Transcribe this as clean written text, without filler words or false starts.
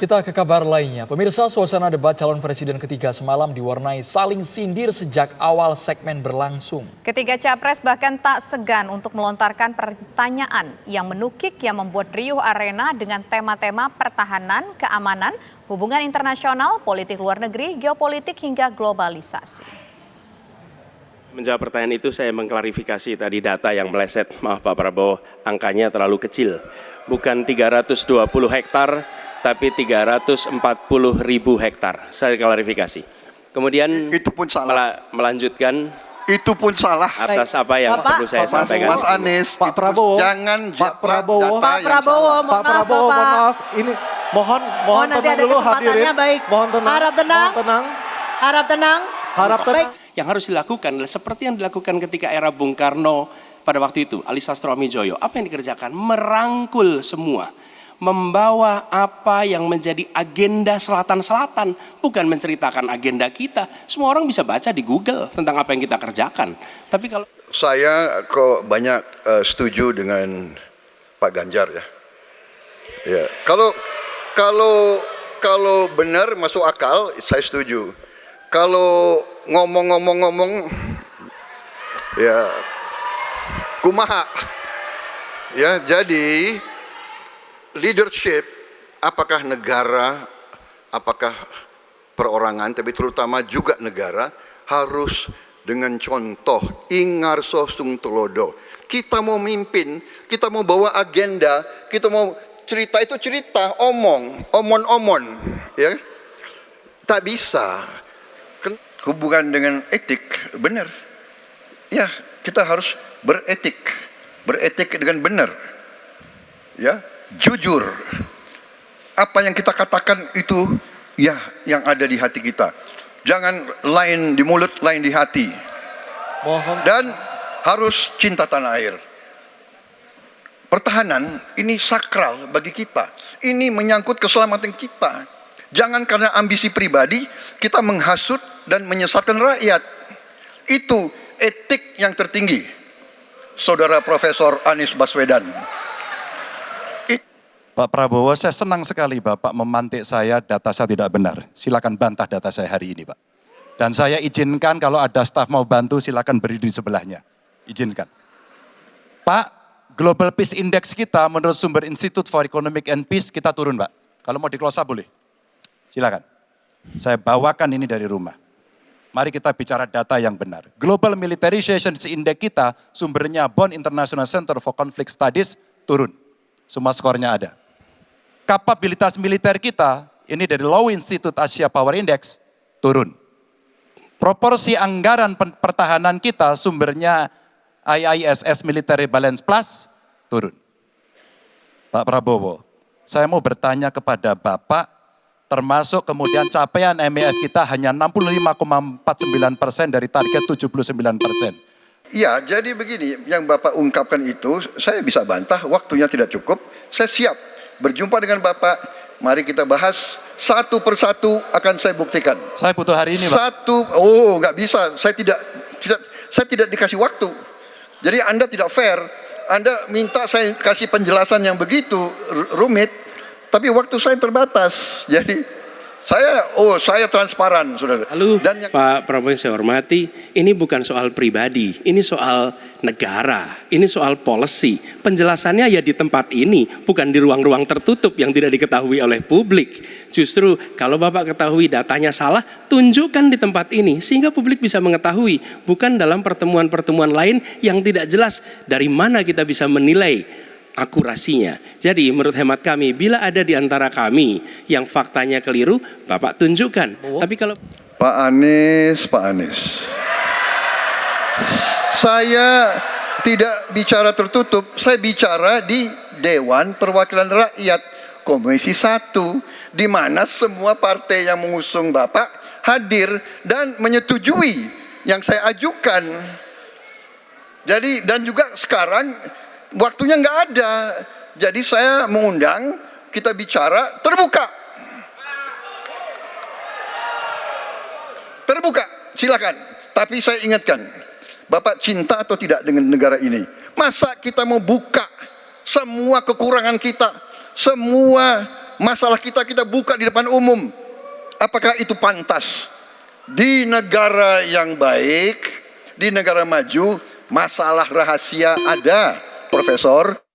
Kita ke kabar lainnya. Pemirsa, suasana debat calon presiden ketiga semalam diwarnai saling sindir sejak awal segmen berlangsung. Ketiga capres bahkan tak segan untuk melontarkan pertanyaan yang menukik yang membuat riuh arena dengan tema-tema pertahanan, keamanan, hubungan internasional, politik luar negeri, geopolitik hingga globalisasi. Menjawab pertanyaan itu saya mengklarifikasi tadi data yang meleset. Maaf Pak Prabowo, angkanya terlalu kecil. Bukan 320 hektar, tapi 340.000 hektar. Saya klarifikasi. Kemudian itu pun salah. Melanjutkan. Itu pun salah. Atas apa yang perlu saya sampaikan. Mas Anies, Pak Prabowo, jangan Pak Prabowo, data Pak yang Prabowo, salah. Pak Prabowo, mohon maaf, ini mohon nanti tenang ada dulu kesempatannya, hadirin, baik. mohon tenang, Harap tenang. mohon tenang, Harap tenang. harap tenang. Yang harus dilakukan adalah seperti yang dilakukan ketika era Bung Karno pada waktu itu, Ali Sastroamidjojo. Apa yang dikerjakan? Merangkul semua. Membawa apa yang menjadi agenda selatan-selatan, bukan menceritakan agenda kita. Semua orang bisa baca di Google tentang apa yang kita kerjakan. Tapi kalau Saya kok banyak setuju dengan Pak Ganjar ya. Ya, kalau benar masuk akal, saya setuju. Kalau ngomong, ya kumaha. Ya, jadi leadership, apakah negara, apakah perorangan, tapi terutama juga negara, harus dengan contoh, ingarso sung telodo. Kita mau mimpin, kita mau bawa agenda, kita mau cerita itu cerita, omon, ya. Tak bisa. Hubungan dengan etik, benar. Ya, kita harus beretik dengan benar. Ya. Jujur, apa yang kita katakan itu ya yang ada di hati kita. Jangan lain di mulut, lain di hati. Dan harus cinta tanah air. Pertahanan ini sakral bagi kita. Ini menyangkut keselamatan kita. Jangan karena ambisi pribadi kita menghasut dan menyesatkan rakyat. Itu etik yang tertinggi. Saudara Profesor Anies Baswedan. Pak Prabowo, saya senang sekali Bapak memantik saya, data saya tidak benar. Silakan bantah data saya hari ini Pak. Dan saya izinkan kalau ada staf mau bantu silakan berdiri di sebelahnya. Izinkan. Pak, Global Peace Index kita menurut sumber Institute for Economic and Peace kita turun Pak. Kalau mau di-close up boleh. Silakan. Saya bawakan ini dari rumah. Mari kita bicara data yang benar. Global Militarization Index kita sumbernya Bonn International Center for Conflict Studies turun. Semua skornya ada. Kapabilitas militer kita, ini dari Law Institute Asia Power Index, turun. Proporsi anggaran pertahanan kita, sumbernya IISS Military Balance Plus, turun. Pak Prabowo, saya mau bertanya kepada Bapak, termasuk kemudian capaian MEF kita hanya 65,49% dari target 79%. Ya, jadi begini, yang Bapak ungkapkan itu, saya bisa bantah, waktunya tidak cukup, saya siap berjumpa dengan Bapak, mari kita bahas satu persatu akan saya buktikan. Saya butuh hari ini, Pak. Nggak bisa, saya tidak dikasih waktu. Jadi Anda tidak fair, Anda minta saya kasih penjelasan yang begitu rumit, tapi waktu saya terbatas, jadi saya transparan, saudara. Lalu Pak Prabowo yang saya hormati, ini bukan soal pribadi, ini soal negara, ini soal policy. Penjelasannya ya di tempat ini, bukan di ruang-ruang tertutup yang tidak diketahui oleh publik. Justru kalau Bapak ketahui datanya salah, tunjukkan di tempat ini sehingga publik bisa mengetahui, bukan dalam pertemuan-pertemuan lain yang tidak jelas dari mana kita bisa menilai akurasinya. Jadi menurut hemat kami, bila ada di antara kami yang faktanya keliru, Bapak tunjukkan. Tapi kalau Pak Anies, saya tidak bicara tertutup, saya bicara di Dewan Perwakilan Rakyat Komisi 1, di mana semua partai yang mengusung Bapak hadir dan menyetujui yang saya ajukan. Jadi dan juga sekarang waktunya nggak ada, jadi saya mengundang kita bicara terbuka, silakan. Tapi saya ingatkan, Bapak cinta atau tidak dengan negara ini? Masa kita mau buka semua kekurangan kita, semua masalah kita buka di depan umum. Apakah itu pantas? Di negara yang baik, di negara maju, masalah rahasia ada, Profesor.